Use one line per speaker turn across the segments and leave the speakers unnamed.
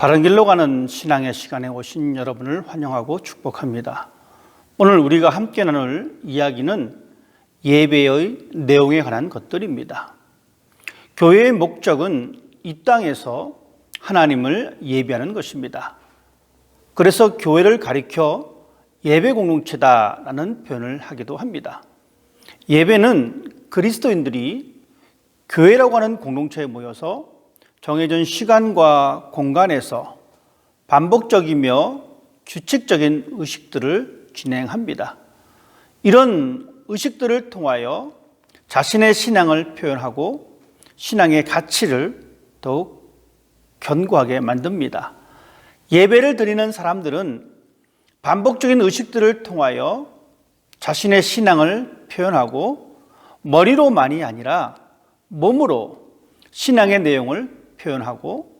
바른 길로 가는 신앙의 시간에 오신 여러분을 환영하고 축복합니다. 오늘 우리가 함께 나눌 이야기는 예배의 내용에 관한 것들입니다. 교회의 목적은 이 땅에서 하나님을 예배하는 것입니다. 그래서 교회를 가리켜 예배 공동체다라는 표현을 하기도 합니다. 예배는 그리스도인들이 교회라고 하는 공동체에 모여서 정해진 시간과 공간에서 반복적이며 규칙적인 의식들을 진행합니다. 이런 의식들을 통하여 자신의 신앙을 표현하고 신앙의 가치를 더욱 견고하게 만듭니다. 예배를 드리는 사람들은 반복적인 의식들을 통하여 자신의 신앙을 표현하고 머리로만이 아니라 몸으로 신앙의 내용을 표현하고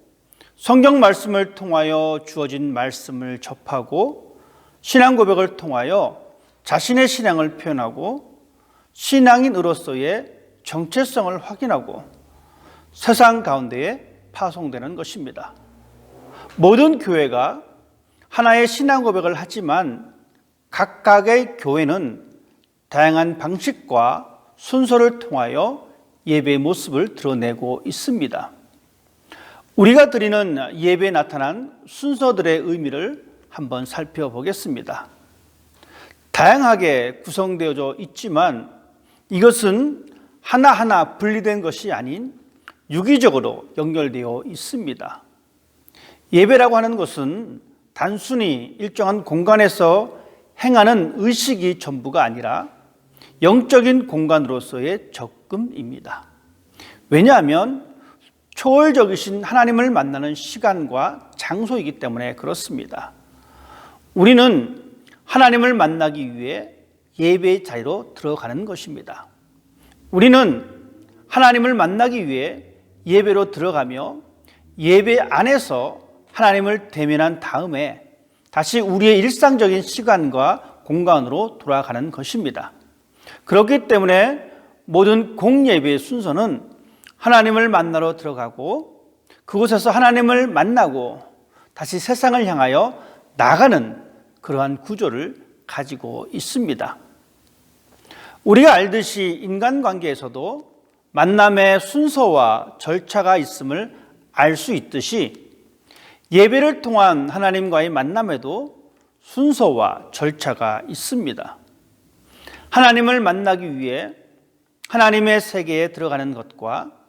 성경 말씀을 통하여 주어진 말씀을 접하고 신앙 고백을 통하여 자신의 신앙을 표현하고 신앙인으로서의 정체성을 확인하고 세상 가운데에 파송되는 것입니다. 모든 교회가 하나의 신앙 고백을 하지만 각각의 교회는 다양한 방식과 순서를 통하여 예배의 모습을 드러내고 있습니다. 우리가 드리는 예배에 나타난 순서들의 의미를 한번 살펴보겠습니다. 다양하게 구성되어져 있지만 이것은 하나하나 분리된 것이 아닌 유기적으로 연결되어 있습니다. 예배라고 하는 것은 단순히 일정한 공간에서 행하는 의식이 전부가 아니라 영적인 공간으로서의 접근입니다. 왜냐하면 초월적이신 하나님을 만나는 시간과 장소이기 때문에 그렇습니다. 우리는 하나님을 만나기 위해 예배의 자리로 들어가는 것입니다. 우리는 하나님을 만나기 위해 예배로 들어가며 예배 안에서 하나님을 대면한 다음에 다시 우리의 일상적인 시간과 공간으로 돌아가는 것입니다. 그렇기 때문에 모든 공예배의 순서는 하나님을 만나러 들어가고 그곳에서 하나님을 만나고 다시 세상을 향하여 나가는 그러한 구조를 가지고 있습니다. 우리가 알듯이 인간관계에서도 만남의 순서와 절차가 있음을 알 수 있듯이 예배를 통한 하나님과의 만남에도 순서와 절차가 있습니다. 하나님을 만나기 위해 하나님의 세계에 들어가는 것과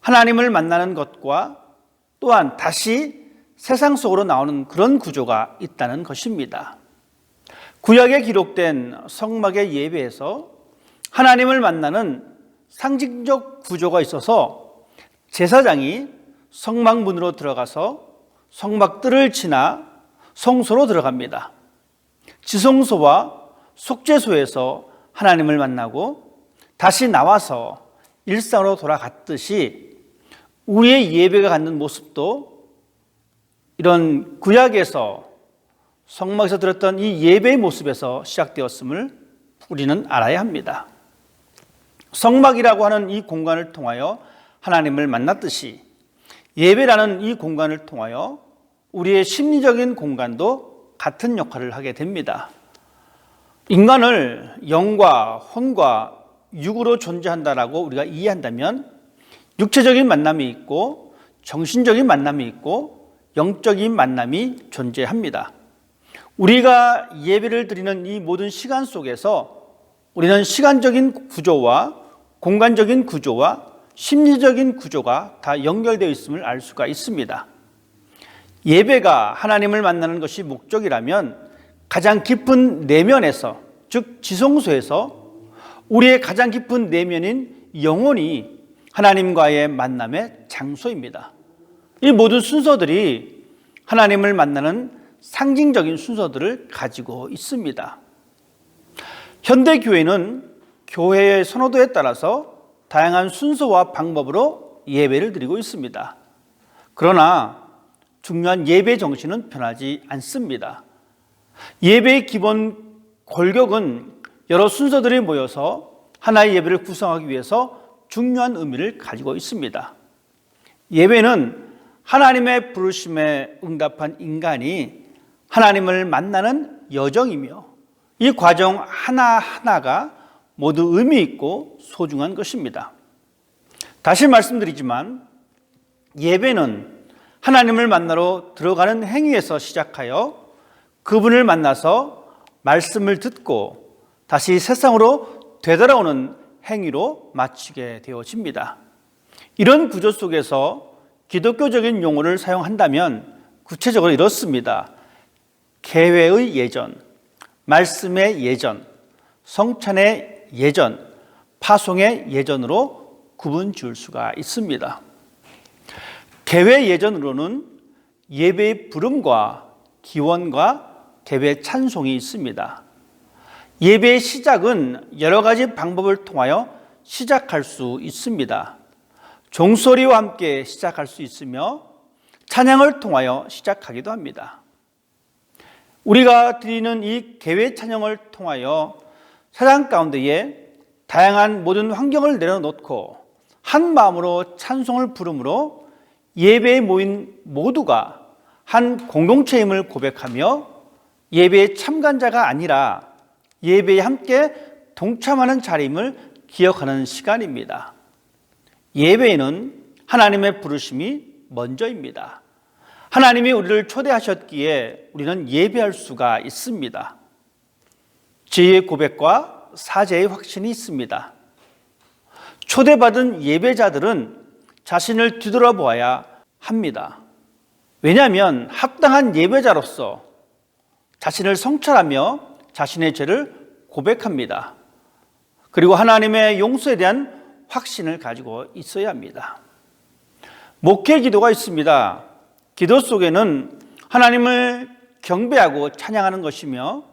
하나님을 만나는 것과 또한 다시 세상 속으로 나오는 그런 구조가 있다는 것입니다. 구약에 기록된 성막의 예배에서 하나님을 만나는 상징적 구조가 있어서 제사장이 성막 문으로 들어가서 성막들을 지나 성소로 들어갑니다. 지성소와 속죄소에서 하나님을 만나고 다시 나와서 일상으로 돌아갔듯이 우리의 예배가 갖는 모습도 이런 구약에서 성막에서 드렸던 이 예배의 모습에서 시작되었음을 우리는 알아야 합니다. 성막이라고 하는 이 공간을 통하여 하나님을 만났듯이 예배라는 이 공간을 통하여 우리의 심리적인 공간도 같은 역할을 하게 됩니다. 인간을 영과 혼과 육으로 존재한다라고 우리가 이해한다면 육체적인 만남이 있고 정신적인 만남이 있고 영적인 만남이 존재합니다. 우리가 예배를 드리는 이 모든 시간 속에서 우리는 시간적인 구조와 공간적인 구조와 심리적인 구조가 다 연결되어 있음을 알 수가 있습니다. 예배가 하나님을 만나는 것이 목적이라면 가장 깊은 내면에서, 즉 지성소에서 우리의 가장 깊은 내면인 영혼이 하나님과의 만남의 장소입니다. 이 모든 순서들이 하나님을 만나는 상징적인 순서들을 가지고 있습니다. 현대교회는 교회의 선호도에 따라서 다양한 순서와 방법으로 예배를 드리고 있습니다. 그러나 중요한 예배 정신은 변하지 않습니다. 예배의 기본 골격은 여러 순서들이 모여서 하나의 예배를 구성하기 위해서 중요한 의미를 가지고 있습니다. 예배는 하나님의 부르심에 응답한 인간이 하나님을 만나는 여정이며 이 과정 하나하나가 모두 의미 있고 소중한 것입니다. 다시 말씀드리지만 예배는 하나님을 만나러 들어가는 행위에서 시작하여 그분을 만나서 말씀을 듣고 다시 세상으로 되돌아오는 행위로 마치게 되어집니다. 이런 구조 속에서 기독교적인 용어를 사용한다면 구체적으로 이렇습니다. 개회의 예전, 말씀의 예전, 성찬의 예전, 파송의 예전으로 구분 지을 수가 있습니다. 개회 예전으로는 예배의 부름과 기원과 개회 찬송이 있습니다. 예배의 시작은 여러 가지 방법을 통하여 시작할 수 있습니다. 종소리와 함께 시작할 수 있으며 찬양을 통하여 시작하기도 합니다. 우리가 드리는 이 개회 찬양을 통하여 세상 가운데에 다양한 모든 환경을 내려놓고 한 마음으로 찬송을 부름으로 예배에 모인 모두가 한 공동체임을 고백하며 예배의 참관자가 아니라 예배에 함께 동참하는 자리임을 기억하는 시간입니다. 예배에는 하나님의 부르심이 먼저입니다. 하나님이 우리를 초대하셨기에 우리는 예배할 수가 있습니다. 죄의 고백과 사죄의 확신이 있습니다. 초대받은 예배자들은 자신을 뒤돌아보아야 합니다. 왜냐하면 합당한 예배자로서 자신을 성찰하며 자신의 죄를 고백합니다. 그리고 하나님의 용서에 대한 확신을 가지고 있어야 합니다. 목회 기도가 있습니다. 기도 속에는 하나님을 경배하고 찬양하는 것이며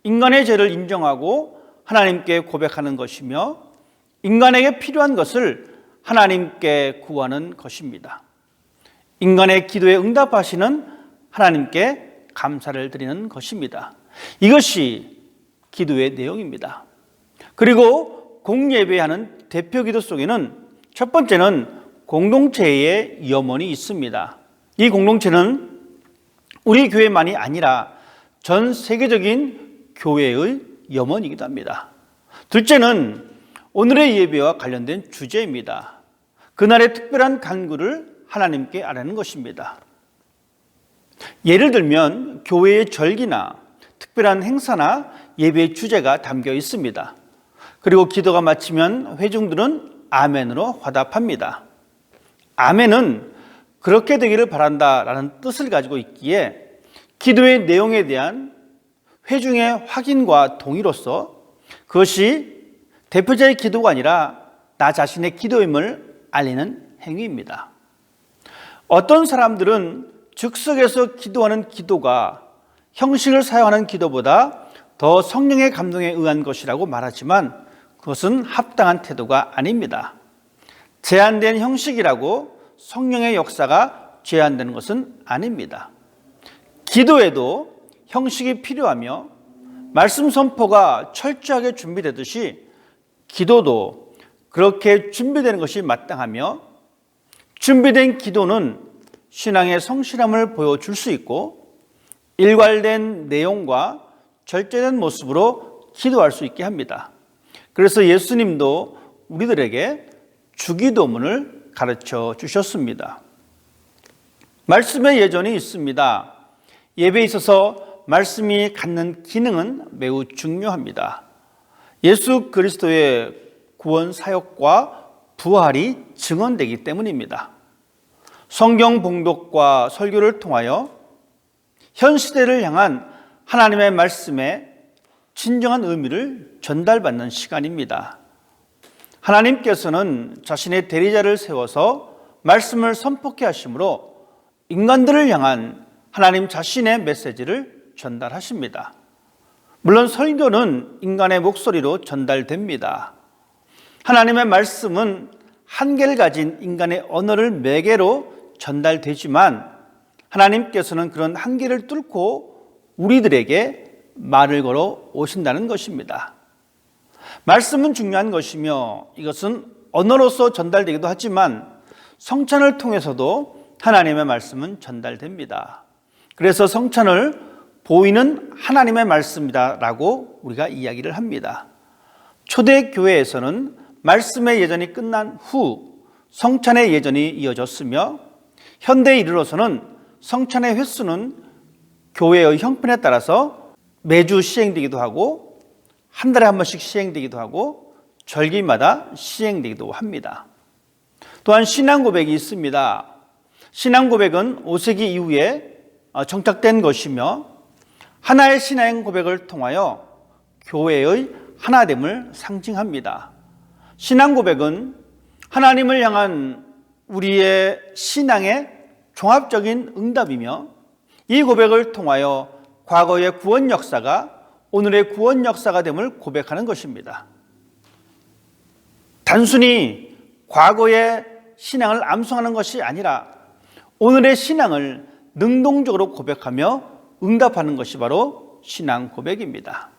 인간의 죄를 인정하고 하나님께 고백하는 것이며 인간에게 필요한 것을 하나님께 구하는 것입니다. 인간의 기도에 응답하시는 하나님께 감사를 드리는 것입니다. 이것이 기도의 내용입니다. 그리고 공예배하는 대표 기도 속에는 첫 번째는 공동체의 염원이 있습니다. 이 공동체는 우리 교회만이 아니라 전 세계적인 교회의 염원이기도 합니다. 둘째는 오늘의 예배와 관련된 주제입니다. 그날의 특별한 간구를 하나님께 아뢰는 것입니다. 예를 들면 교회의 절기나 특별한 행사나 예배의 주제가 담겨 있습니다. 그리고 기도가 마치면 회중들은 아멘으로 화답합니다. 아멘은 그렇게 되기를 바란다라는 뜻을 가지고 있기에 기도의 내용에 대한 회중의 확인과 동의로서 그것이 대표자의 기도가 아니라 나 자신의 기도임을 알리는 행위입니다. 어떤 사람들은 즉석에서 기도하는 기도가 형식을 사용하는 기도보다 더 성령의 감동에 의한 것이라고 말하지만 그것은 합당한 태도가 아닙니다. 제한된 형식이라고 성령의 역사가 제한되는 것은 아닙니다. 기도에도 형식이 필요하며 말씀 선포가 철저하게 준비되듯이 기도도 그렇게 준비되는 것이 마땅하며 준비된 기도는 신앙의 성실함을 보여줄 수 있고 일괄된 내용과 절제된 모습으로 기도할 수 있게 합니다. 그래서 예수님도 우리들에게 주기도문을 가르쳐 주셨습니다. 말씀의 예전이 있습니다. 예배에 있어서 말씀이 갖는 기능은 매우 중요합니다. 예수 그리스도의 구원 사역과 부활이 증언되기 때문입니다. 성경 봉독과 설교를 통하여 현 시대를 향한 하나님의 말씀의 진정한 의미를 전달받는 시간입니다. 하나님께서는 자신의 대리자를 세워서 말씀을 선포케 하심으로 인간들을 향한 하나님 자신의 메시지를 전달하십니다. 물론 설교는 인간의 목소리로 전달됩니다. 하나님의 말씀은 한계를 가진 인간의 언어를 매개로 전달되지만 하나님께서는 그런 한계를 뚫고 우리들에게 말을 걸어 오신다는 것입니다. 말씀은 중요한 것이며 이것은 언어로서 전달되기도 하지만 성찬을 통해서도 하나님의 말씀은 전달됩니다. 그래서 성찬을 보이는 하나님의 말씀이다라고 우리가 이야기를 합니다. 초대교회에서는 말씀의 예전이 끝난 후 성찬의 예전이 이어졌으며 현대에 이르러서는 성찬의 횟수는 교회의 형편에 따라서 매주 시행되기도 하고 한 달에 한 번씩 시행되기도 하고 절기마다 시행되기도 합니다. 또한 신앙 고백이 있습니다. 신앙 고백은 5세기 이후에 정착된 것이며 하나의 신앙 고백을 통하여 교회의 하나됨을 상징합니다. 신앙 고백은 하나님을 향한 우리의 신앙의 종합적인 응답이며 이 고백을 통하여 과거의 구원 역사가 오늘의 구원 역사가 됨을 고백하는 것입니다. 단순히 과거의 신앙을 암송하는 것이 아니라 오늘의 신앙을 능동적으로 고백하며 응답하는 것이 바로 신앙 고백입니다.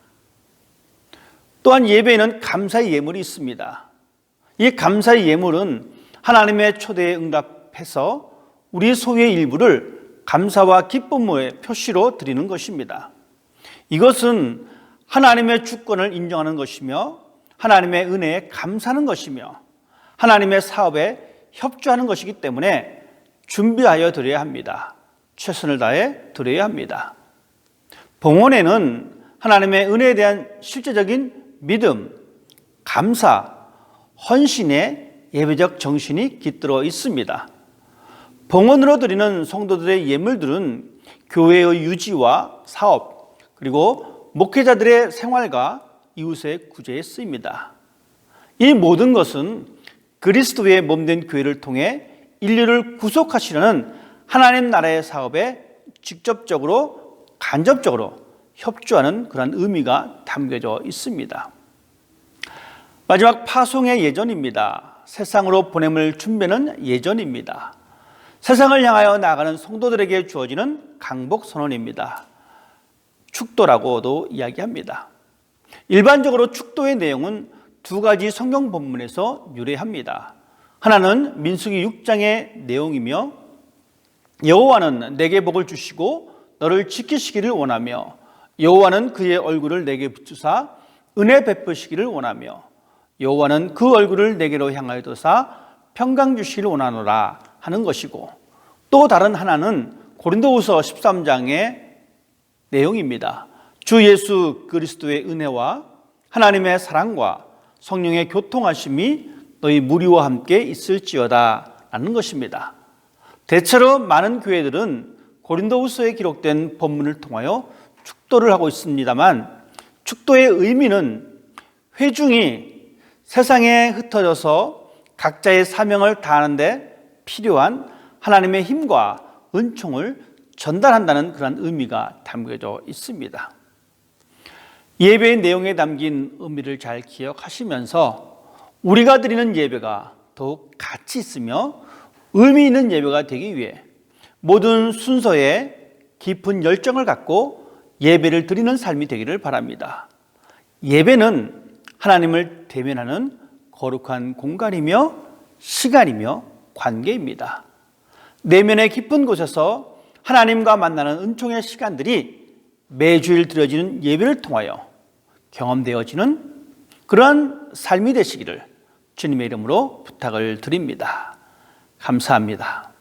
또한 예배에는 감사의 예물이 있습니다. 이 감사의 예물은 하나님의 초대에 응답해서 우리 소유의 일부를 감사와 기쁨의 표시로 드리는 것입니다. 이것은 하나님의 주권을 인정하는 것이며 하나님의 은혜에 감사하는 것이며 하나님의 사업에 협조하는 것이기 때문에 준비하여 드려야 합니다. 최선을 다해 드려야 합니다. 봉헌에는 하나님의 은혜에 대한 실제적인 믿음, 감사, 헌신의 예배적 정신이 깃들어 있습니다. 봉헌으로 드리는 성도들의 예물들은 교회의 유지와 사업, 그리고 목회자들의 생활과 이웃의 구제에 쓰입니다. 이 모든 것은 그리스도의 몸된 교회를 통해 인류를 구속하시려는 하나님 나라의 사업에 직접적으로, 간접적으로 협조하는 그런 의미가 담겨져 있습니다. 마지막 파송의 예전입니다. 세상으로 보냄을 준비하는 예전입니다. 세상을 향하여 나아가는 성도들에게 주어지는 강복 선언입니다. 축도라고도 이야기합니다. 일반적으로 축도의 내용은 두 가지 성경 본문에서 유래합니다. 하나는 민수기 6장의 내용이며 여호와는 내게 복을 주시고 너를 지키시기를 원하며 여호와는 그의 얼굴을 내게 비추사 은혜 베푸시기를 원하며 여호와는 그 얼굴을 내게로 향하여 두사 평강 주시기를 원하노라 하는 것이고, 또 다른 하나는 고린도후서 13장의 내용입니다. 주 예수 그리스도의 은혜와 하나님의 사랑과 성령의 교통하심이 너희 무리와 함께 있을지어다 라는 것입니다. 대체로 많은 교회들은 고린도후서에 기록된 본문을 통하여 축도를 하고 있습니다만, 축도의 의미는 회중이 세상에 흩어져서 각자의 사명을 다하는 데 필요한 하나님의 힘과 은총을 전달한다는 그런 의미가 담겨져 있습니다. 예배의 내용에 담긴 의미를 잘 기억하시면서 우리가 드리는 예배가 더욱 가치 있으며 의미 있는 예배가 되기 위해 모든 순서에 깊은 열정을 갖고 예배를 드리는 삶이 되기를 바랍니다. 예배는 하나님을 대면하는 거룩한 공간이며 시간이며 관계입니다. 내면의 깊은 곳에서 하나님과 만나는 은총의 시간들이 매주일 드려지는 예배를 통하여 경험되어지는 그런 삶이 되시기를 주님의 이름으로 부탁을 드립니다. 감사합니다.